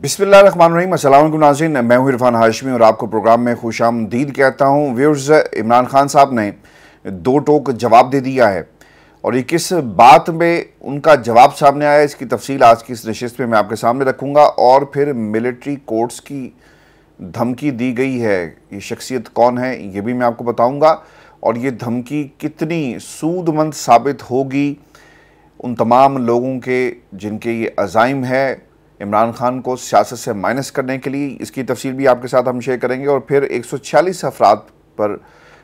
बिस्मिल्लाहिर्रहमानिर्रहीम। अस्सलाम वालेकुम नाज़रीन, मैं हूं इरफान हाशमी और आपको प्रोग्राम में खुशामदीद कहता हूं। व्यूअर्स, इमरान खान साहब ने दो टोक जवाब दे दिया है और ये किस बात में उनका जवाब सामने आया, इसकी तफसील आज की इस नशिस्त में मैं आपके सामने रखूँगा। और फिर मिलिट्री कोर्ट्स की धमकी दी गई है, ये शख्सियत कौन है ये भी मैं आपको बताऊँगा और ये धमकी कितनी सूदमंद साबित होगी उन तमाम लोगों के जिनके ये अज़ाइम है इमरान खान को सियासत से माइनस करने के लिए, इसकी तफसील भी आपके साथ हम शेयर करेंगे। और फिर 146 अफराद पर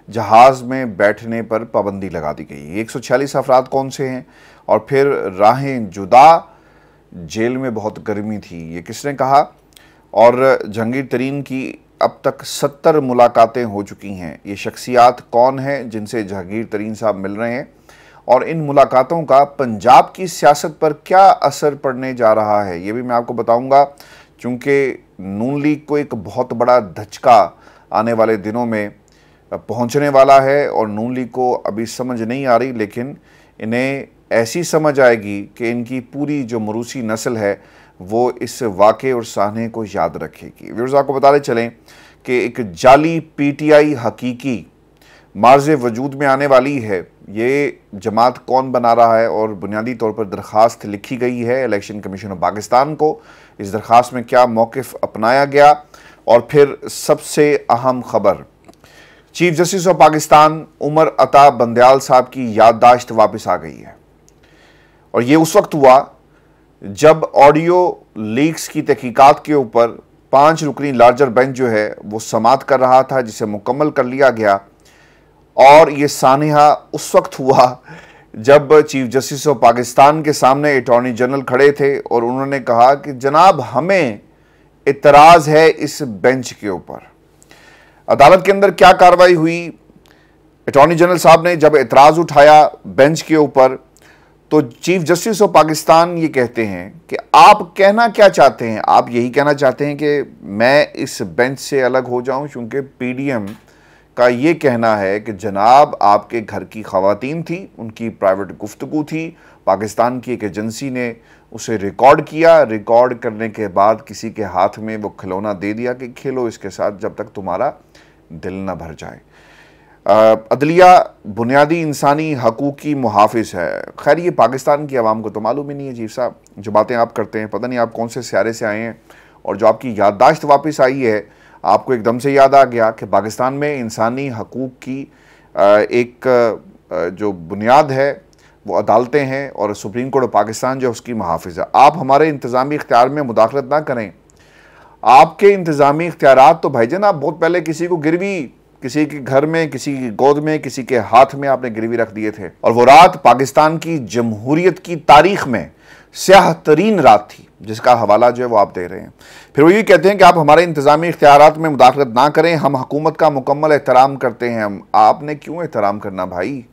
जहाज़ में बैठने पर पाबंदी लगा दी गई है। 146 अफराद कौन से हैं? और फिर राहें जुदा, जेल में बहुत गर्मी थी, ये किसने कहा? और जहांगीर तरीन की अब तक 70 मुलाकातें हो चुकी हैं। ये शख्सियात कौन हैं जिनसे जहांगीर तरीन साहब मिल रहे हैं और इन मुलाकातों का पंजाब की सियासत पर क्या असर पड़ने जा रहा है ये भी मैं आपको बताऊंगा। चूँकि नून लीग को एक बहुत बड़ा धचका आने वाले दिनों में पहुंचने वाला है और नून लीग को अभी समझ नहीं आ रही, लेकिन इन्हें ऐसी समझ आएगी कि इनकी पूरी जो मरूसी नस्ल है वो इस वाक़े और साहने को याद रखेगी। व्यूअर्स, आपको बताते चलें कि एक जाली पीटीआई हकीकी मार्ज़ वजूद में आने वाली है। ये जमात कौन बना रहा है और बुनियादी तौर पर दरख्वास्त लिखी गई है इलेक्शन कमीशन ऑफ पाकिस्तान को। इस दरख्वास्त में क्या मौक़िफ़ अपनाया गया? और फिर सबसे अहम खबर, chief justice of Pakistan Umar Ata Bandial साहब की याददाश्त वापस आ गई है और ये उस वक्त हुआ जब ऑडियो लीक्स की तहकीकात के ऊपर 5 रुकनी लार्जर बेंच जो है वो समाअत कर रहा था, जिसे मुकम्मल कर लिया गया। और ये सानिहा उस वक्त हुआ जब चीफ जस्टिस ऑफ पाकिस्तान के सामने अटॉर्नी जनरल खड़े थे और उन्होंने कहा कि जनाब हमें इतराज़ है इस बेंच के ऊपर। अदालत के अंदर क्या कार्रवाई हुई? अटॉर्नी जनरल साहब ने जब इतराज़ उठाया बेंच के ऊपर तो चीफ जस्टिस ऑफ पाकिस्तान ये कहते हैं कि आप कहना क्या चाहते हैं? आप यही कहना चाहते हैं कि मैं इस बेंच से अलग हो जाऊं? क्योंकि पीडीएम का ये कहना है कि जनाब आपके घर की ख़वातीन थी, उनकी प्राइवेट गुफ्तगू थी, पाकिस्तान की एक एजेंसी ने उसे रिकॉर्ड किया, रिकॉर्ड करने के बाद किसी के हाथ में वो खिलौना दे दिया कि खेलो इसके साथ जब तक तुम्हारा दिल न भर जाए। अदलिया बुनियादी इंसानी हकूक़ की मुहाफ़िज़ है। खैर, ये पाकिस्तान की आवाम को तो मालूम ही नहीं है चीफ साहब, जो बातें आप करते हैं पता नहीं आप कौन से सियारे से आए हैं। और जो आपकी याददाश्त वापस आई है, आपको एकदम से याद आ गया कि पाकिस्तान में इंसानी हकूक़ की एक जो बुनियाद है वो अदालतें हैं और सुप्रीम कोर्ट ऑफ पाकिस्तान जो उसकी मुहाफ़िज़ है। आप हमारे इंतज़ामी इख्तियार में मुदाखलत ना करें। आपके इंतज़ामी इख्तियारात तो भाईजान आप बहुत पहले किसी को गिरवी, किसी के घर में, किसी की गोद में, किसी के हाथ में आपने गिरवी रख दिए थे और वो रात पाकिस्तान की जमहूरियत की तारीख में स्याह तरीन रात थी, जिसका हवाला जो है वो आप दे रहे हैं। फिर वो ये कहते हैं कि आप हमारे इंतज़ामी इख्तियारात में मुदाखलत ना करें, हम हुकूमत का मुकम्मल एहतराम करते हैं। हम आपने क्यों एहतराम करना भाई?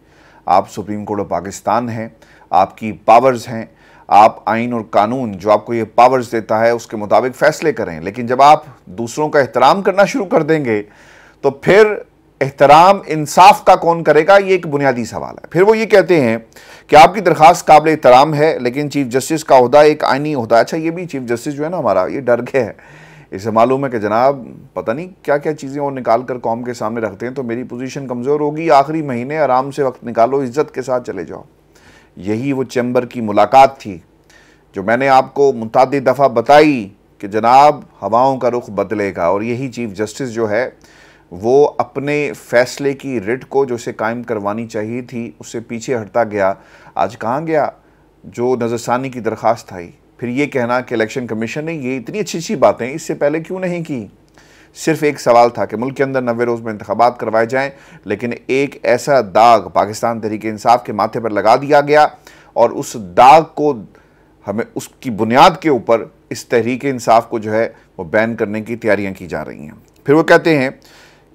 आप सुप्रीम कोर्ट ऑफ पाकिस्तान हैं, आपकी पावर्स हैं, आप आइन और कानून जो आपको ये पावर्स देता है उसके मुताबिक फ़ैसले करें। लेकिन जब आप दूसरों का एहतराम करना शुरू कर देंगे तो फिर एहतराम इंसाफ का कौन करेगा? ये एक बुनियादी सवाल है। फिर वो ये कहते हैं कि आपकी दरख्वास्त काबिल एहतराम है, लेकिन चीफ जस्टिस का ओहदा एक आइनी ओहदा। अच्छा, ये भी चीफ जस्टिस जो है ना हमारा, ये डर गया है। इसे मालूम है कि जनाब पता नहीं क्या क्या चीज़ें वो निकाल कर कौम के सामने रखते हैं, तो मेरी पोजीशन कमज़ोर होगी। आखिरी महीने आराम से वक्त निकालो, इज़्ज़त के साथ चले जाओ। यही वो चैम्बर की मुलाकात थी जो मैंने आपको मुतअद्दिद दफ़ा बताई कि जनाब हवाओं का रुख बदलेगा और यही चीफ जस्टिस जो है वो अपने फ़ैसले की रिट को जो उसे कायम करवानी चाहिए थी उससे पीछे हटता गया। आज कहाँ गया जो नज़रसानी की दरख्वास्त आई? फिर ये कहना कि इलेक्शन कमीशन ने ये इतनी अच्छी अच्छी बातें इससे पहले क्यों नहीं की? सिर्फ एक सवाल था कि मुल्क के अंदर 90 रोज़ में इंतखाबात करवाए जाएँ, लेकिन एक ऐसा दाग पाकिस्तान तहरीक इंसाफ के माथे पर लगा दिया गया और उस दाग को हमें उसकी बुनियाद के ऊपर इस तहरीक इंसाफ को जो है वो बैन करने की तैयारियाँ की जा रही हैं। फिर वो कहते हैं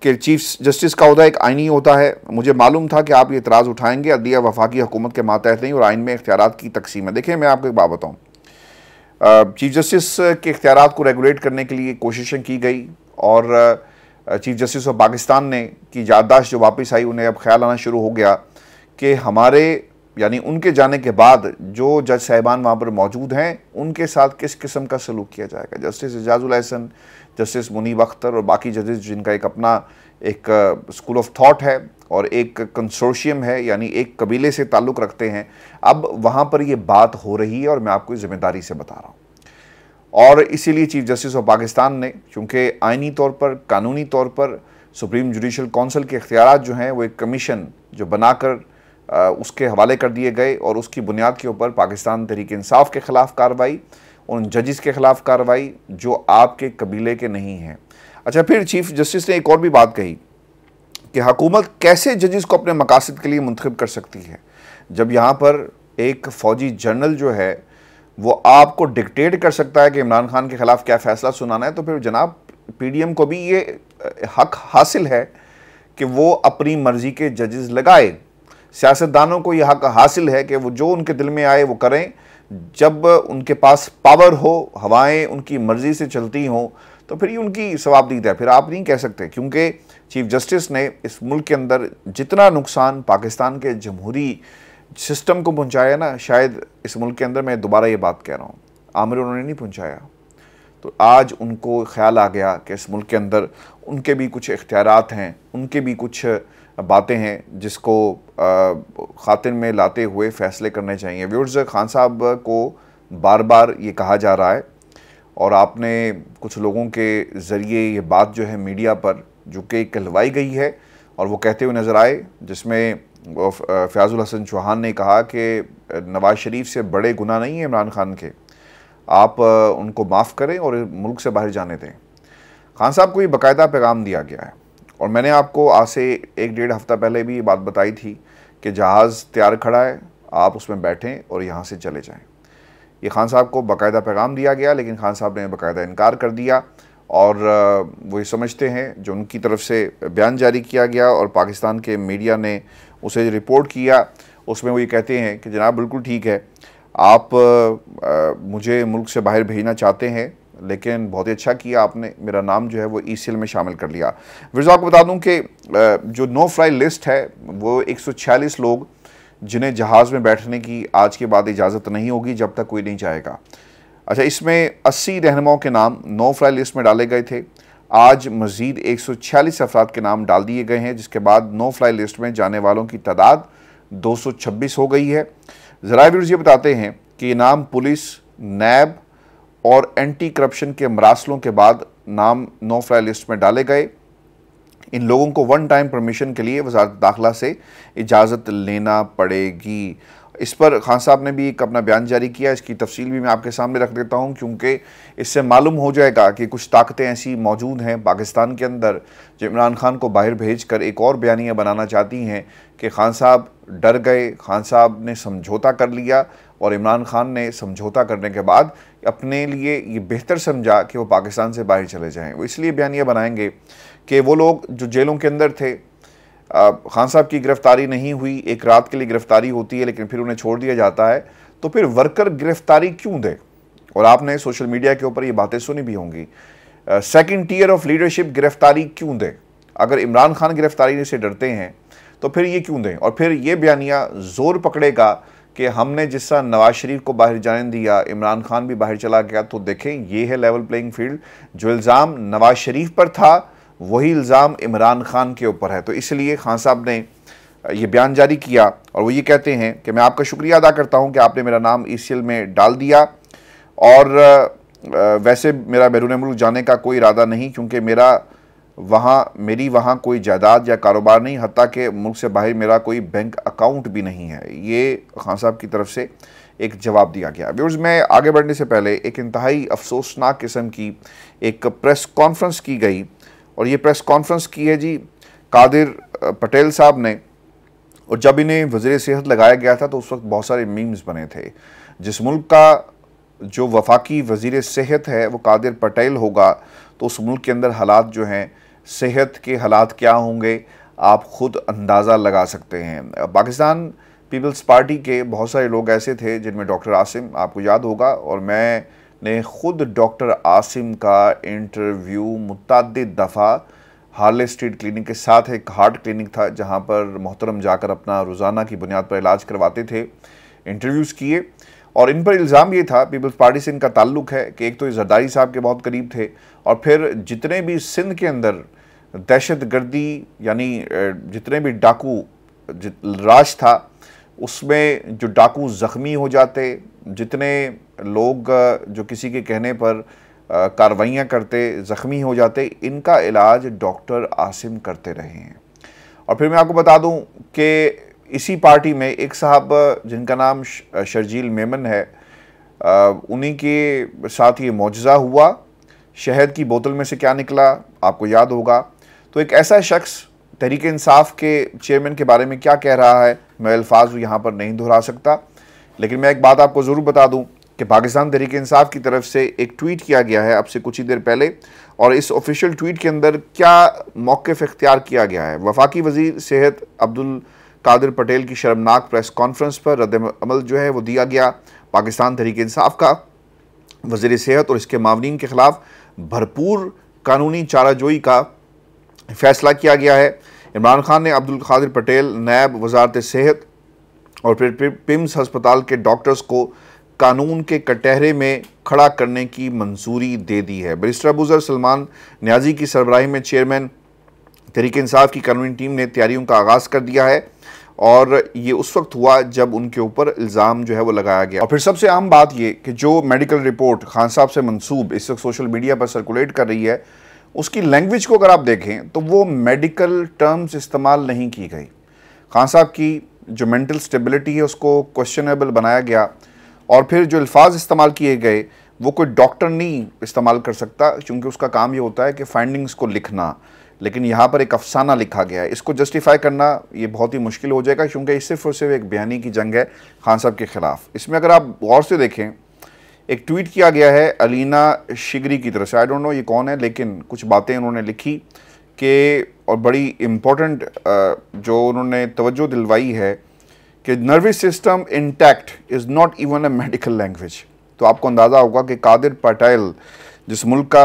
कि चीफ जस्टिस का ओहदा एक आइनी होता है। मुझे मालूम था कि आप ये इतराज़ उठाएंगे। अदलिया वफाकी हुकूमत के मातहत नहीं और आइन में इख्तियारात की तकसीम है। देखिए, मैं आपको एक बात बताऊँ, चीफ जस्टिस के इख्तियारात को रेगुलेट करने के लिए कोशिशें की गई और चीफ जस्टिस ऑफ पाकिस्तान ने की याददाश्त जो वापस आई, उन्हें अब ख्याल आना शुरू हो गया कि हमारे यानी उनके जाने के बाद जो जज साहिबान वहाँ पर मौजूद हैं उनके साथ किस किस्म का सलूक किया जाएगा। जस्टिस एजाजुल एहसन, जस्टिस मुनीब अख्तर और बाकी जजेस जिनका एक अपना एक स्कूल ऑफ थॉट है और एक कंसोर्शियम है, यानी एक कबीले से ताल्लुक़ रखते हैं, अब वहाँ पर ये बात हो रही है और मैं आपको ज़िम्मेदारी से बता रहा हूँ। और इसीलिए चीफ जस्टिस ऑफ पाकिस्तान ने, चूँकि आइनी तौर पर, कानूनी तौर पर सुप्रीम जुडिशल काउंसिल के इख्तियारात जो हैं वो एक कमीशन जो बनाकर उसके हवाले कर दिए गए और उसकी बुनियाद के ऊपर पाकिस्तान तहरीक इंसाफ के ख़िलाफ़ कार्रवाई, उन जजेस के ख़िलाफ़ कार्रवाई जो आपके कबीले के नहीं हैं। अच्छा, फिर चीफ जस्टिस ने एक और भी बात कही कि हुकूमत कैसे जजेस को अपने मकासद के लिए मुंतखब कर सकती है। जब यहाँ पर एक फ़ौजी जनरल जो है वो आपको डिक्टेट कर सकता है कि इमरान खान के ख़िलाफ़ क्या फ़ैसला सुनाना है, तो फिर जनाब PDM को भी ये हक हासिल है कि वो अपनी मर्ज़ी के जजेस लगाए। सियासतदानों को यह हक हासिल है कि वो जो उनके दिल में आए वो करें। जब उनके पास पावर हो, हवाएं उनकी मर्ज़ी से चलती हों, तो फिर ये उनकी सवाबदीद है। फिर आप नहीं कह सकते, क्योंकि चीफ जस्टिस ने इस मुल्क के अंदर जितना नुकसान पाकिस्तान के जमहूरी सिस्टम को पहुँचाया ना, शायद इस मुल्क के अंदर, मैं दोबारा ये बात कह रहा हूँ, आमिर उन्होंने नहीं पहुँचाया। तो आज उनको ख्याल आ गया कि इस मुल्क के अंदर उनके भी कुछ इख्तियारात हैं, उनके भी कुछ बातें हैं जिसको खातिर में लाते हुए फ़ैसले करने चाहिए। व्यूअर्स, खान साहब को बार बार ये कहा जा रहा है और आपने कुछ लोगों के ज़रिए ये बात जो है मीडिया पर जो कि कहलवाई गई है और वो कहते हुए नज़र आए, जिसमें फ़याज़ुल हसन चौहान ने कहा कि नवाज़ शरीफ से बड़े गुनाह नहीं है इमरान खान के, आप उनको माफ़ करें और मुल्क से बाहर जाने दें। खान साहब को ये बाकायदा पैगाम दिया गया है और मैंने आपको आज से 1-1.5 हफ़्ता पहले भी ये बात बताई थी कि जहाज़ तैयार खड़ा है, आप उसमें बैठें और यहाँ से चले जाएं। ये खान साहब को बाकायदा पैगाम दिया गया, लेकिन खान साहब ने बाकायदा इनकार कर दिया और वो ये समझते हैं, जो उनकी तरफ से बयान जारी किया गया और पाकिस्तान के मीडिया ने उसे रिपोर्ट किया, उसमें वो ये कहते हैं कि जनाब बिल्कुल ठीक है, आप मुझे मुल्क से बाहर भेजना चाहते हैं, लेकिन बहुत ही अच्छा किया आपने, मेरा नाम जो है वो ECL में शामिल कर लिया। फिर आपको बता दूं कि जो नो फ्लाई लिस्ट है वो 146 लोग जिन्हें जहाज़ में बैठने की आज के बाद इजाज़त नहीं होगी जब तक कोई नहीं चाहेगा। अच्छा, इसमें 80 रहनुमाओं के नाम नो फ्लाई लिस्ट में डाले गए थे। आज मज़ीद 146 अफराद के नाम डाल दिए गए हैं, जिसके बाद नो फ्लाई लिस्ट में जाने वालों की तादाद 226 हो गई है। ज़राए व्यूअर्स ये बताते हैं कि ये नाम पुलिस, नैब और एंटी करप्शन के मरासलों के बाद नाम नो फ्लाई लिस्ट में डाले गए। इन लोगों को 1 टाइम परमिशन के लिए वज़ारत दाखिला से इजाज़त लेना पड़ेगी। इस पर खान साहब ने भी एक अपना बयान जारी किया, इसकी तफसील भी मैं आपके सामने रख देता हूं, क्योंकि इससे मालूम हो जाएगा कि कुछ ताकतें ऐसी मौजूद हैं पाकिस्तान के अंदर जो इमरान खान को बाहर भेजकर एक और बयानिया बनाना चाहती हैं कि खान साहब डर गए, खान साहब ने समझौता कर लिया और इमरान खान ने समझौता करने के बाद अपने लिए ये बेहतर समझा कि वो पाकिस्तान से बाहर चले जाएँ। वो इसलिए बयानिया बनाएंगे कि वो लोग जो जेलों के अंदर थे, खान साहब की गिरफ्तारी नहीं हुई, एक रात के लिए गिरफ्तारी होती है लेकिन फिर उन्हें छोड़ दिया जाता है, तो फिर वर्कर गिरफ्तारी क्यों दे? और आपने सोशल मीडिया के ऊपर ये बातें सुनी भी होंगी, सेकंड टियर ऑफ लीडरशिप गिरफ्तारी क्यों दे? अगर इमरान खान गिरफ्तारी से डरते हैं तो फिर ये क्यों दें? और फिर ये बयानिया जोर पकड़ेगा कि हमने जिस तरह नवाज शरीफ को बाहर जाने दिया, इमरान खान भी बाहर चला गया, तो देखें ये है लेवल प्लेइंग फील्ड। जो इल्ज़ाम नवाज शरीफ पर था वही इल्ज़ाम इमरान खान के ऊपर है। तो इसलिए खान साहब ने ये बयान जारी किया और वो ये कहते हैं कि मैं आपका शुक्रिया अदा करता हूं कि आपने मेरा नाम ECL में डाल दिया, और वैसे मेरा बैरून मुल्क जाने का कोई इरादा नहीं, क्योंकि मेरी वहाँ कोई जायदाद या कारोबार नहीं, हत्ता कि मुल्क से बाहर मेरा कोई बैंक अकाउंट भी नहीं है। ये खान साहब की तरफ से एक जवाब दिया गया। व्यूअर्स, मैं आगे बढ़ने से पहले एक इंतहाई अफसोसनाक किस्म की एक प्रेस कॉन्फ्रेंस की गई, और ये प्रेस कॉन्फ्रेंस की है जी कादिर पटेल साहब ने, और जब इन्हें वज़ीर सेहत लगाया गया था तो उस वक्त बहुत सारे मीम्स बने थे। जिस मुल्क का जो वफाकी वज़ीर सेहत है वो कादिर पटेल होगा, तो उस मुल्क के अंदर हालात जो हैं, सेहत के हालात क्या होंगे, आप ख़ुद अंदाज़ा लगा सकते हैं। पाकिस्तान पीपल्स पार्टी के बहुत सारे लोग ऐसे थे जिनमें डॉक्टर आसिम, आपको याद होगा, और मैंने ख़ुद डॉक्टर आसिम का इंटरव्यू मुतअद्दिद दफ़ा हार्ले स्ट्रीट क्लिनिक के साथ एक हार्ट क्लिनिक था जहां पर मोहतरम जाकर अपना रोज़ाना की बुनियाद पर इलाज करवाते थे, इंटरव्यूज़ किए और इन पर इल्ज़ाम ये था, पीपल्स पार्टी से इनका ताल्लुक़ है कि एक तो जरदारी साहब के बहुत करीब थे और फिर जितने भी सिंध के अंदर दहशत गर्दी यानी जितने भी डाकू राज था उसमें जो डाकू ज़ख्मी हो जाते, जितने लोग जो किसी के कहने पर कार्रवाइयाँ करते ज़ख्मी हो जाते, इनका इलाज डॉक्टर आसिम करते रहे हैं। और फिर मैं आपको बता दूं कि इसी पार्टी में एक साहब जिनका नाम शर्जील मेमन है, उन्हीं के साथ ये मौजज़ा हुआ। शहद की बोतल में से क्या निकला आपको याद होगा। तो एक ऐसा शख्स तहरीक इंसाफ के चेयरमैन के बारे में क्या कह रहा है, मैं अल्फाज यहाँ पर नहीं दोहरा सकता, लेकिन मैं एक बात आपको ज़रूर बता दूं कि पाकिस्तान तहरीक इंसाफ की तरफ से एक ट्वीट किया गया है अब से कुछ ही देर पहले, और इस ऑफिशियल ट्वीट के अंदर क्या मौक़िफ़ इख्तियार किया गया है। वफाकी वज़ीर सेहत अब्दुल कादिर पटेल की शर्मनाक प्रेस कॉन्फ्रेंस पर रद्द-ए-अमल जो है वो दिया गया। पाकिस्तान तहरीक इंसाफ का वज़ीर सेहत और इसके मावनीन के ख़िलाफ़ भरपूर कानूनी चाराजोई का फ़ैसला किया गया है। इमरान खान ने अब्दुल कादिर पटेल, नायब वज़ारत सेहत और फिर पिम्स हस्पताल के डॉक्टर्स को कानून के कटहरे में खड़ा करने की मंजूरी दे दी है। बैरिस्टर अबूज़र सलमान न्याजी की सरबराही में चेयरमैन तहरीक इंसाफ की कानूनी टीम ने तैयारियों का आगाज़ कर दिया है और ये उस वक्त हुआ जब उनके ऊपर इल्ज़ाम जो है वो लगाया गया। और फिर सबसे अहम बात ये कि जो मेडिकल रिपोर्ट खान साहब से मंसूब इस वक्त सोशल मीडिया पर सर्कुलेट कर रही है, उसकी लैंग्वेज को अगर आप देखें तो वो मेडिकल टर्म्स इस्तेमाल नहीं की गई। खान साहब की जो मेंटल स्टेबिलिटी है उसको क्वेश्चनेबल बनाया गया और फिर जो अल्फाज इस्तेमाल किए गए वो कोई डॉक्टर नहीं इस्तेमाल कर सकता, क्योंकि उसका काम ये होता है कि फाइंडिंग्स को लिखना, लेकिन यहाँ पर एक अफसाना लिखा गया है। इसको जस्टिफाई करना ये बहुत ही मुश्किल हो जाएगा, क्योंकि ये सिर्फ और सिर्फ एक बयानी की जंग है खान साहब के ख़िलाफ़। इसमें अगर आप गौर से देखें, एक ट्वीट किया गया है अलीना शिगरी की तरफ से, आई डोंट नो ये कौन है, लेकिन कुछ बातें उन्होंने लिखी कि और बड़ी इम्पोर्टेंट जो उन्होंने तवज्जो दिलवाई है कि nervous system intact is not even a medical language. तो आपको अंदाज़ा होगा कि कादिर पटेल जिस मुल्क का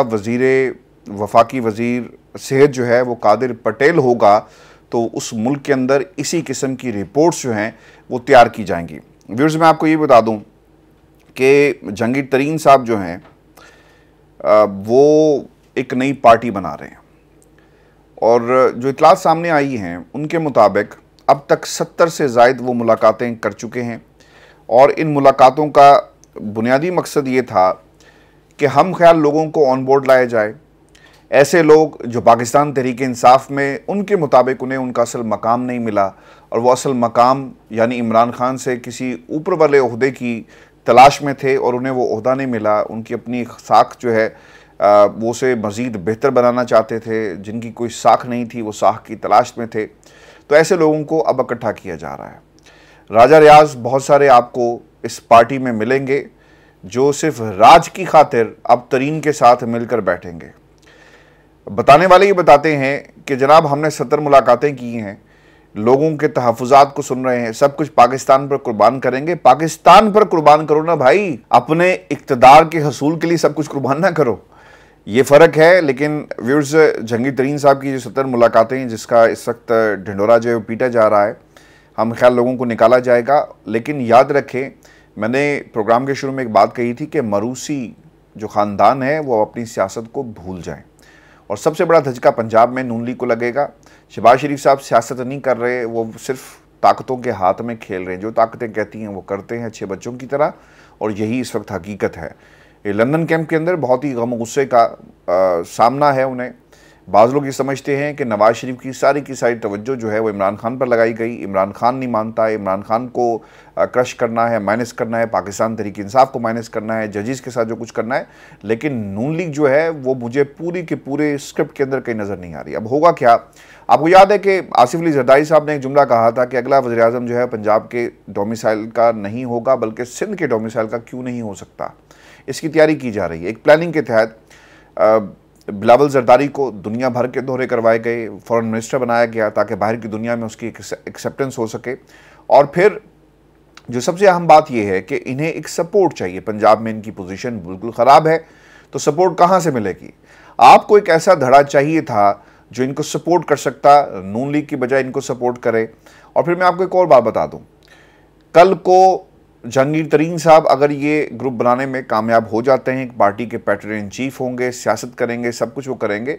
वफाकी वज़ीर सेहत जो है वो कादिर पटेल होगा, तो उस मुल्क के अंदर इसी किस्म की रिपोर्ट्स जो हैं वो तैयार की जाएंगी। व्यूअर्स, मैं आपको ये बता दूं कि जहांगीर तरीन साहब जो हैं वो एक नई पार्टी बना रहे हैं और जो इतलात सामने आई हैं उनके मुताबिक अब तक 70 से ज़ायद वो मुलाकातें कर चुके हैं और इन मुलाकातों का बुनियादी मकसद ये था कि हम ख्याल लोगों को ऑन बोर्ड लाया जाए। ऐसे लोग जो पाकिस्तान तहरीक इंसाफ में उनके मुताबिक उन्हें उनका असल मकाम नहीं मिला और वो असल मकाम यानी इमरान खान से किसी ऊपर वाले ओहदे की तलाश में थे और उन्हें वो ओहदा नहीं मिला, उनकी अपनी साख जो है वो उसे मज़ीद बेहतर बनाना चाहते थे, जिनकी कोई साख नहीं थी वो साख की तलाश में थे। तो ऐसे लोगों को अब इकट्ठा किया जा रहा है। राजा रियाज बहुत सारे आपको इस पार्टी में मिलेंगे जो सिर्फ राज की खातिर अब तरीन के साथ मिलकर बैठेंगे। बताने वाले ये बताते हैं कि जनाब हमने 70 मुलाकातें की हैं, लोगों के तहफ़्फ़ुज़ात को सुन रहे हैं, सब कुछ पाकिस्तान पर कुर्बान करेंगे। पाकिस्तान पर कुर्बान करो ना भाई, अपने इक़्तिदार के हसूल के लिए सब कुछ कुर्बान ना करो, ये फ़र्क है। लेकिन व्यूअर्स, जहांगीर तरीन साहब की जो 70 मुलाकातें जिसका इस वक्त ढिंढोरा जो है पीटा जा रहा है, हम ख्याल लोगों को निकाला जाएगा। लेकिन याद रखें, मैंने प्रोग्राम के शुरू में एक बात कही थी कि मरूसी जो ख़ानदान है वो अपनी सियासत को भूल जाएं और सबसे बड़ा धचका पंजाब में नून लीग को लगेगा। शहबाज शरीफ साहब सियासत नहीं कर रहे, वो सिर्फ ताकतों के हाथ में खेल रहे हैं, जो ताकतें कहती हैं वो करते हैं अच्छे बच्चों की तरह, और यही इस वक्त हकीकत है। ये लंदन कैंप के अंदर बहुत ही गम गुस्से का सामना है उन्हें। बाज़ लोग ये समझते हैं कि नवाज़ शरीफ की सारी तवज्जो जो है वो इमरान खान पर लगाई गई, इमरान खान नहीं मानता, इमरान खान को क्रश करना है, माइनस करना है, पाकिस्तान तहरीक इंसाफ को माइनस करना है, जजेस के साथ जो कुछ करना है। लेकिन नून लीग जो है वो मुझे पूरी के पूरे स्क्रिप्ट के अंदर कहीं नज़र नहीं आ रही। अब होगा क्या, आपको याद है कि आसिफ अली जरदारी साहब ने एक जुमला कहा था कि अगला वज़ीर आज़म जो है पंजाब के डोमिसाइल का नहीं होगा बल्कि सिंध के डोमिसाइल का क्यों नहीं हो सकता। इसकी तैयारी की जा रही है। एक प्लानिंग के तहत बिलावल जरदारी को दुनिया भर के दौरे करवाए गए, फॉरेन मिनिस्टर बनाया गया ताकि बाहर की दुनिया में उसकी एक्सेप्टेंस हो सके। और फिर जो सबसे अहम बात यह है कि इन्हें एक सपोर्ट चाहिए। पंजाब में इनकी पोजीशन बिल्कुल ख़राब है, तो सपोर्ट कहाँ से मिलेगी? आपको एक ऐसा धड़ा चाहिए था जो इनको सपोर्ट कर सकता, नून लीग की बजाय इनको सपोर्ट करे। और फिर मैं आपको एक और बात बता दूं, कल को जहांगीर तरीन साहब अगर ये ग्रुप बनाने में कामयाब हो जाते हैं, पार्टी के पैटर्न इन चीफ होंगे, सियासत करेंगे, सब कुछ वो करेंगे,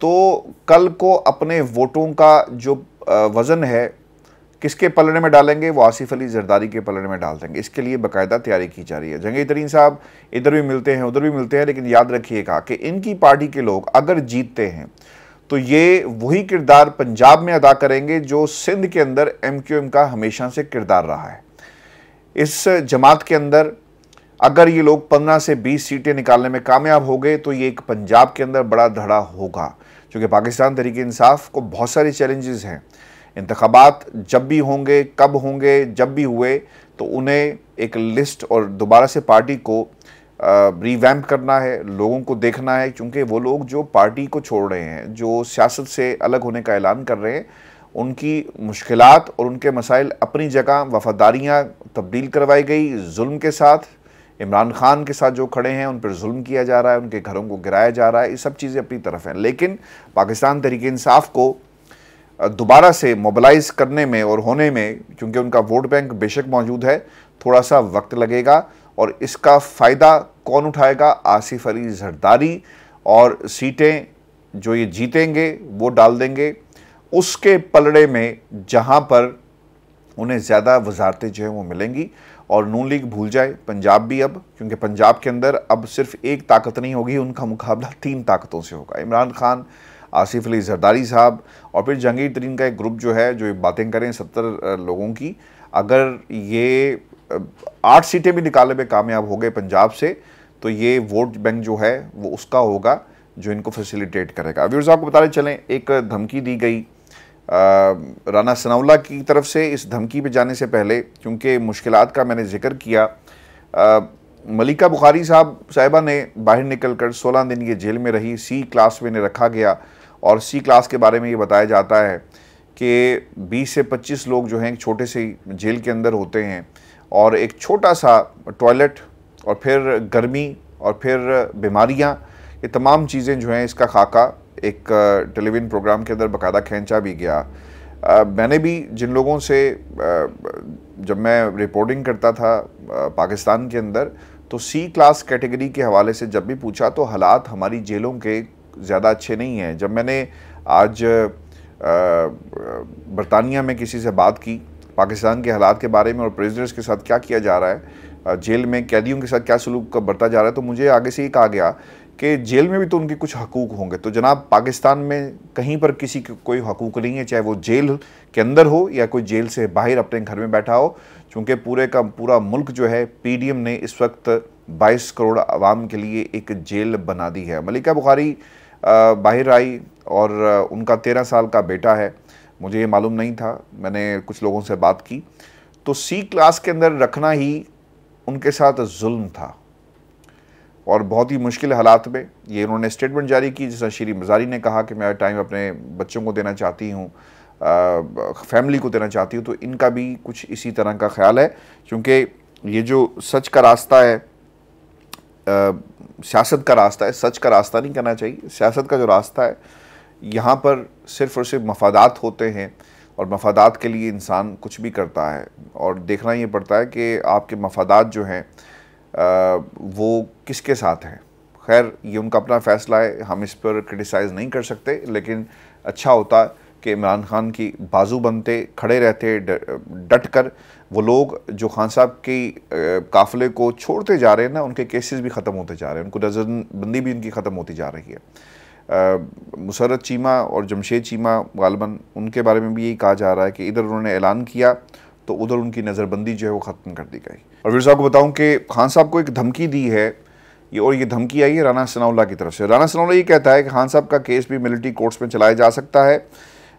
तो कल को अपने वोटों का जो वज़न है किसके पलड़े में डालेंगे, वो आसिफ अली जरदारी के पलड़े में डाल देंगे। इसके लिए बाकायदा तैयारी की जा रही है। जहांगीर तरीन साहब इधर भी मिलते हैं, उधर भी मिलते हैं, लेकिन याद रखिएगा कि इनकी पार्टी के लोग अगर जीतते हैं तो ये वही किरदार पंजाब में अदा करेंगे जो सिंध के अंदर MQM का हमेशा से किरदार रहा है। इस जमात के अंदर अगर ये लोग 15 से 20 सीटें निकालने में कामयाब हो गए तो ये एक पंजाब के अंदर बड़ा धड़ा होगा, क्योंकि पाकिस्तान तहरीक इंसाफ को बहुत सारे चैलेंजेस हैं। इंतखाबात जब भी होंगे, कब होंगे, जब भी हुए तो उन्हें एक लिस्ट और दोबारा से पार्टी को रिवैम्प करना है, लोगों को देखना है, क्योंकि वो लोग जो पार्टी को छोड़ रहे हैं, जो सियासत से अलग होने का ऐलान कर रहे हैं, उनकी मुश्किलात और उनके मसाइल अपनी जगह, वफादारियाँ तब्दील करवाई गई, जुल्म के साथ इमरान खान के साथ जो खड़े हैं उन पर जुल्म किया जा रहा है, उनके घरों को गिराया जा रहा है, ये सब चीज़ें अपनी तरफ हैं। लेकिन पाकिस्तान तहरीक इंसाफ को दोबारा से मोबिलाइज करने में और होने में, क्योंकि उनका वोट बैंक बेशक मौजूद है, थोड़ा सा वक्त लगेगा। और इसका फ़ायदा कौन उठाएगा? आसिफ अली जरदारी, और सीटें जो ये जीतेंगे वो डाल देंगे उसके पलड़े में जहां पर उन्हें ज़्यादा वजारतें जो हैं वो मिलेंगी। और नून लीग भूल जाए पंजाब भी अब, क्योंकि पंजाब के अंदर अब सिर्फ एक ताकत नहीं होगी, उनका मुकाबला 3 ताकतों से होगा। इमरान खान, आसिफ अली जरदारी साहब और फिर जहांगीर तरीन का एक ग्रुप जो है, जो बातें करें 70 लोगों की, अगर ये 8 सीटें भी निकालने में कामयाब हो गए पंजाब से, तो ये वोट बैंक जो है वो उसका होगा जो इनको फैसिलिटेट करेगा। व्यूअर्स, आपको बताते चलें, एक धमकी दी गई राना सनाउल्लाह की तरफ से। इस धमकी पे जाने से पहले, क्योंकि मुश्किलात का मैंने जिक्र किया, मलिका बुखारी साहिबा ने बाहर निकलकर 16 दिन ये जेल में रही, C क्लास में इन्हें रखा गया। और C क्लास के बारे में ये बताया जाता है कि 20 से 25 लोग जो हैं एक छोटे से जेल के अंदर होते हैं, और एक छोटा सा टॉयलेट, और फिर गर्मी, और फिर बीमारियाँ, ये तमाम चीज़ें जो हैं इसका खाका एक टेलीविज़न प्रोग्राम के अंदर बाकायदा खींचा भी गया। मैंने भी जिन लोगों से जब मैं रिपोर्टिंग करता था पाकिस्तान के अंदर, तो C क्लास कैटेगरी के हवाले से जब भी पूछा तो हालात हमारी जेलों के ज़्यादा अच्छे नहीं हैं। जब मैंने आज बरतानिया में किसी से बात की पाकिस्तान के हालात के बारे में और प्रिजनर्स के साथ क्या किया जा रहा है, जेल में कैदियों के साथ क्या सलूक बरता जा रहा है, तो मुझे आगे से ही कहा गया कि जेल में भी तो उनके कुछ हकूक़ होंगे। तो जनाब, पाकिस्तान में कहीं पर किसी के कोई हकूक़ नहीं है, चाहे वो जेल के अंदर हो या कोई जेल से बाहर अपने घर में बैठा हो, क्योंकि पूरे का पूरा मुल्क जो है, PDM ने इस वक्त 22 करोड़ आवाम के लिए एक जेल बना दी है। मलिका बुखारी बाहर आई और उनका 13 साल का बेटा है, मुझे ये मालूम नहीं था, मैंने कुछ लोगों से बात की, तो C क्लास के अंदर रखना ही उनके साथ जुल्म था। और बहुत ही मुश्किल हालात में ये उन्होंने स्टेटमेंट जारी की, जिसमें श्री मज़ारी ने कहा कि मैं टाइम अपने बच्चों को देना चाहती हूँ, फैमिली को देना चाहती हूँ। तो इनका भी कुछ इसी तरह का ख्याल है, क्योंकि ये जो सच का रास्ता है, सियासत का रास्ता है, सच का रास्ता नहीं कहना चाहिए, सियासत का जो रास्ता है, यहाँ पर सिर्फ़ और सिर्फ मफादात होते हैं, और मफादात के लिए इंसान कुछ भी करता है, और देखना ये पड़ता है कि आपके मफादात जो हैं वो किसके साथ हैं। खैर, ये उनका अपना फ़ैसला है, हम इस पर क्रिटिसाइज़ नहीं कर सकते, लेकिन अच्छा होता कि इमरान खान की बाजू बनते, खड़े रहते डट कर। वो लोग जो खान साहब की काफ़िले को छोड़ते जा रहे हैं ना, उनके केसेस भी ख़त्म होते जा रहे हैं, उनको नज़रबंदी भी उनकी ख़त्म होती जा रही है। मुसर्रत चीमा और जमशेद चीमा गालिबन, उनके बारे में भी यही कहा जा रहा है कि इधर उन्होंने ऐलान किया तो उधर उनकी नज़रबंदी जो है वो ख़त्म कर दी गई। और फिर साहब को बताऊं कि खान साहब को एक धमकी दी है, ये धमकी आई है राना सनाउल्लाह की तरफ से। राना सनाउल्लाह ये कहता है कि खान साहब का केस भी मिलिट्री कोर्ट्स में चलाया जा सकता है।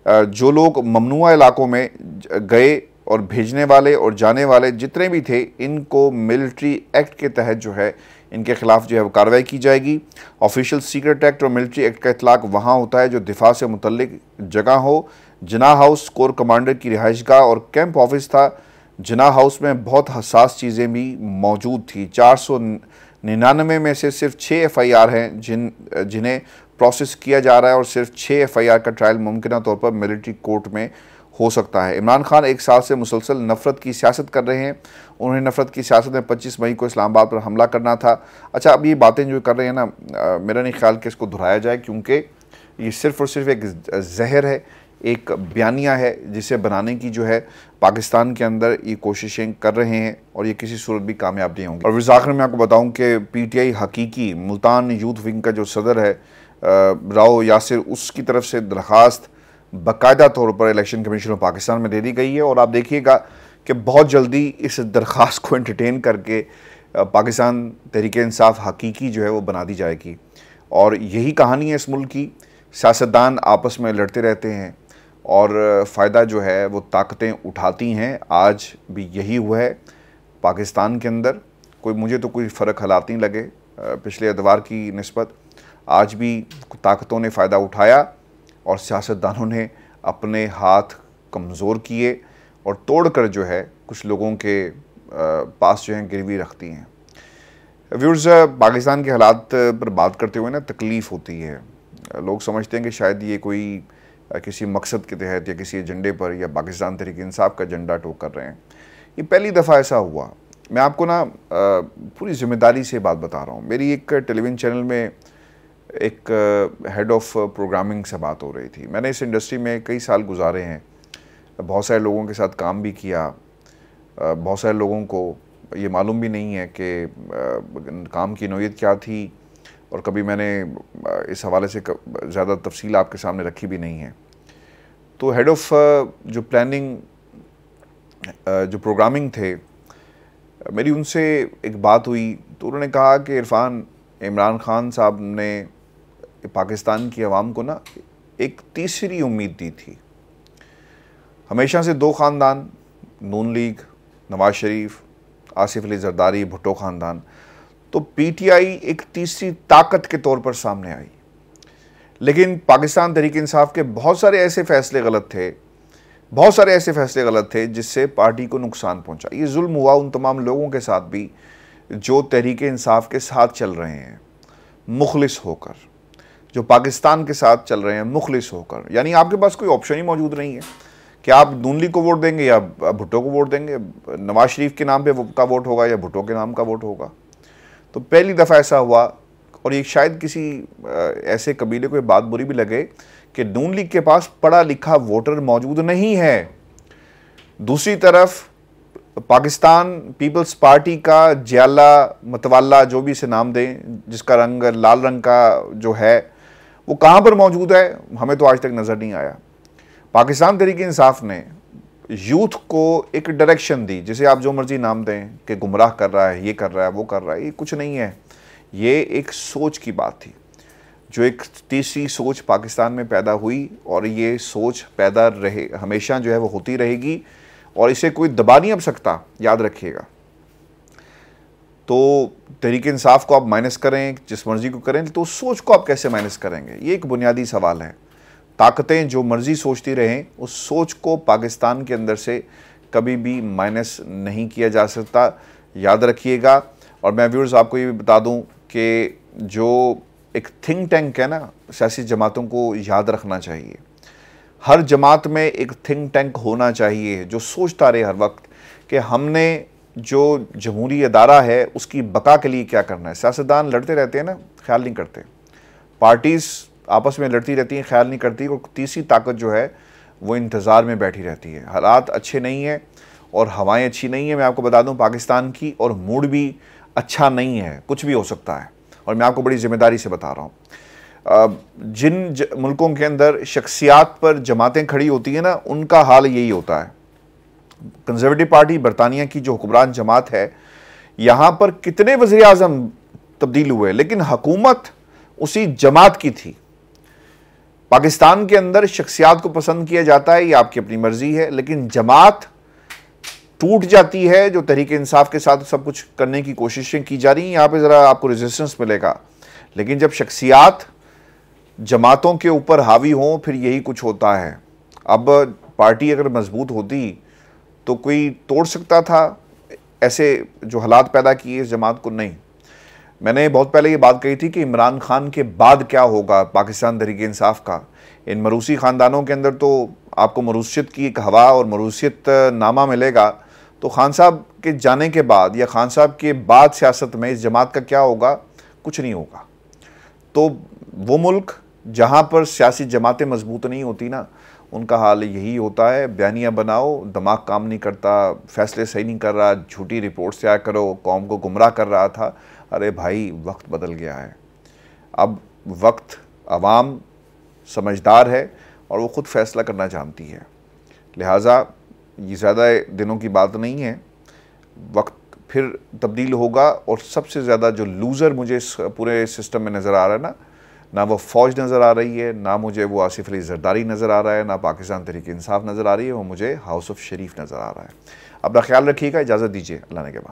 जो लोग ममनुआ इलाकों में गए और भेजने वाले और जाने वाले जितने भी थे, इनको मिलिट्री एक्ट के तहत जो है इनके खिलाफ जो है वो कार्रवाई की जाएगी। ऑफिशियल सीक्रेट एक्ट और मिलिट्री एक्ट का इतलाक वहाँ होता है जो दिफा से मुतल्लिक जगह हो। जिना हाउस कोर कमांडर की रिहाइशगाह और कैंप ऑफिस था। जिना हाउस में बहुत हसास चीज़ें भी मौजूद थी। 499 में से सिर्फ 6 FIR हैं जिन्हें प्रोसेस किया जा रहा है और सिर्फ 6 FIR का ट्रायल मुमकिन तौर पर मिलिट्री कोर्ट में हो सकता है। इमरान खान 1 साल से मुसलसल नफरत की सियासत कर रहे हैं। उन्होंने नफरत की सियासत में 25 मई को इस्लामाबाद पर हमला करना था। अच्छा, अब ये बातें जो कर रहे हैं ना, मेरा नहीं ख्याल कि इसको दोहराया जाए, क्योंकि ये सिर्फ और सिर्फ एक जहर है, एक बयानिया है जिसे बनाने की जो है पाकिस्तान के अंदर ये कोशिशें कर रहे हैं और ये किसी सूरत भी कामयाब नहीं होंगी। और फिर आखिर में आपको बताऊं कि PTI हकीकी मुल्तान यूथ विंग का जो सदर है राव यासिर, उसकी तरफ से दरख्वास्त बाकायदा तौर पर इलेक्शन कमीशन ऑफ पाकिस्तान में दे दी गई है और आप देखिएगा कि बहुत जल्दी इस दरख्वास्त को एंटरटेन करके पाकिस्तान तहरीक इंसाफ हकीकी जो है वो बना दी जाएगी। और यही कहानी है इस मुल्क की। सियासतदान आपस में लड़ते रहते हैं और फ़ायदा जो है वो ताकतें उठाती हैं। आज भी यही हुआ है पाकिस्तान के अंदर। मुझे तो कोई फ़र्क हालात नहीं लगे पिछले एतवार की निस्बत। आज भी ताकतों ने फ़ायदा उठाया और सियासतदानों ने अपने हाथ कमज़ोर किए और तोड़कर जो है कुछ लोगों के पास जो है गिरवी रखती हैं। व्यूअर्स, पाकिस्तान के हालात पर बात करते हुए ना तकलीफ़ होती है। लोग समझते हैं कि शायद ये कोई किसी मकसद के तहत या किसी एजेंडे पर या पाकिस्तान तहरीक इंसाफ का एजेंडा टोक कर रहे हैं। ये पहली दफ़ा ऐसा हुआ। मैं आपको ना पूरी ज़िम्मेदारी से बात बता रहा हूँ। मेरी एक टेलीविज़न चैनल में एक हेड ऑफ प्रोग्रामिंग से बात हो रही थी। मैंने इस इंडस्ट्री में कई साल गुजारे हैं, बहुत सारे लोगों के साथ काम भी किया। बहुत सारे लोगों को ये मालूम भी नहीं है कि काम की नौयत क्या थी और कभी मैंने इस हवाले से ज़्यादा तफसील आपके सामने रखी भी नहीं है। तो हेड ऑफ जो प्लानिंग जो प्रोग्रामिंग थे, मेरी उनसे एक बात हुई तो उन्होंने कहा कि इरफान, इमरान खान साहब ने पाकिस्तान की आवाम को ना एक तीसरी उम्मीद दी थी। हमेशा से 2 ख़ानदान, नून लीग, नवाज शरीफ, आसिफ अली जरदारी, भुट्टो ख़ानदान, तो PTI एक तीसरी ताकत के तौर पर सामने आई। लेकिन पाकिस्तान तहरीक इंसाफ के बहुत सारे ऐसे फ़ैसले गलत थे जिससे पार्टी को नुकसान पहुंचा। ये जुल्म हुआ उन तमाम लोगों के साथ भी जो तहरीक इंसाफ के साथ चल रहे हैं मुखलिस होकर, जो पाकिस्तान के साथ चल रहे हैं मुखलिस होकर। यानी आपके पास कोई ऑप्शन ही मौजूद नहीं है कि आप नून लीग को वोट देंगे या भुट्टो को वोट देंगे, नवाज शरीफ के नाम पे का वोट होगा या भुट्टो के नाम का वोट होगा। तो पहली दफ़ा ऐसा हुआ और ये शायद किसी ऐसे कबीले को ये बात बुरी भी लगे कि नून लीग के पास पढ़ा लिखा वोटर मौजूद नहीं है। दूसरी तरफ पाकिस्तान पीपल्स पार्टी का जियाला मतवाला, जो भी इसे नाम दें, जिसका रंग लाल रंग का जो है, वो कहाँ पर मौजूद है हमें तो आज तक नज़र नहीं आया। पाकिस्तान तहरीक इंसाफ ने यूथ को एक डायरेक्शन दी, जिसे आप जो मर्जी नाम दें कि गुमराह कर रहा है, ये कर रहा है, वो कर रहा है, ये कुछ नहीं है। ये एक सोच की बात थी, जो एक तीसरी सोच पाकिस्तान में पैदा हुई और ये सोच पैदा रहे, हमेशा जो है वो होती रहेगी और इसे कोई दबा नहीं अब सकता, याद रखिएगा। तो तहरीक इंसाफ को आप माइनस करें, जिस मर्जी को करें, तो उस सोच को आप कैसे माइनस करेंगे? ये एक बुनियादी सवाल है। ताकतें जो मर्जी सोचती रहें, उस सोच को पाकिस्तान के अंदर से कभी भी माइनस नहीं किया जा सकता, याद रखिएगा। और मैं व्यूअर्स आपको ये भी बता दूं कि जो एक थिंक टैंक है ना, सियासी जमातों को याद रखना चाहिए। हर जमात में एक थिंक टैंक होना चाहिए जो सोचता रहे हर वक्त कि हमने जो जमहूरी अदारा है उसकी बका के लिए क्या करना है। सियासतदान लड़ते रहते हैं ना, ख्याल नहीं करते। पार्टीज़ आपस में लड़ती रहती हैं, ख्याल नहीं करती। और तीसरी ताकत जो है वो इंतज़ार में बैठी रहती है। हालात अच्छे नहीं हैं और हवाएं अच्छी नहीं हैं, मैं आपको बता दूं पाकिस्तान की, और मूड भी अच्छा नहीं है, कुछ भी हो सकता है। और मैं आपको बड़ी ज़िम्मेदारी से बता रहा हूँ, जिन मुल्कों के अंदर शख्सियात पर जमातें खड़ी होती हैं ना, उनका हाल यही होता है। कंजर्वेटिव पार्टी बरतानिया की जो हुक्मरान जमात है, यहाँ पर कितने वज़ीर आज़म तब्दील हुए, लेकिन हुकूमत उसी जमात की थी। पाकिस्तान के अंदर शख्सियात को पसंद किया जाता है, ये आपकी अपनी मर्जी है, लेकिन जमात टूट जाती है। जो तहरीक इंसाफ के साथ सब कुछ करने की कोशिशें की जा रही हैं, यहाँ पे ज़रा आपको रेजिस्टेंस मिलेगा। लेकिन जब शख्सियात जमातों के ऊपर हावी हों, फिर यही कुछ होता है। अब पार्टी अगर मजबूत होती तो कोई तोड़ सकता था ऐसे जो हालात पैदा किए इस जमात को? नहीं। मैंने बहुत पहले ये बात कही थी कि इमरान खान के बाद क्या होगा पाकिस्तान तहरीक इंसाफ का। इन मरूसी ख़ानदानों के अंदर तो आपको मरूसियत की एक हवा और मरूसियत नामा मिलेगा, तो खान साहब के जाने के बाद या खान साहब के बाद सियासत में इस जमात का क्या होगा? कुछ नहीं होगा। तो वो मुल्क जहाँ पर सियासी जमातें मजबूत नहीं होती ना, उनका हाल यही होता है, बयानियाँ बनाओ, दिमाग काम नहीं करता, फैसले सही नहीं कर रहा, झूठी रिपोर्ट तैयार करो, कौम को गुमराह कर रहा था। अरे भाई, वक्त बदल गया है। अब वक्त, अवाम समझदार है और वो ख़ुद फैसला करना जानती है। लिहाजा ये ज़्यादा दिनों की बात नहीं है, वक्त फिर तब्दील होगा। और सबसे ज़्यादा जो लूज़र मुझे इस पूरे सिस्टम में नज़र आ रहा है ना वो फ़ौज नज़र आ रही है, ना मुझे वो आसिफ अली ज़रदारी नज़र आ रहा है, ना पाकिस्तान तहरीक इंसाफ नज़र आ रही है, वो मुझे हाउस ऑफ शरीफ नज़र आ रहा है। अपना ख्याल रखिएगा, इजाज़त दीजिए, अल्लाह ने के बाद।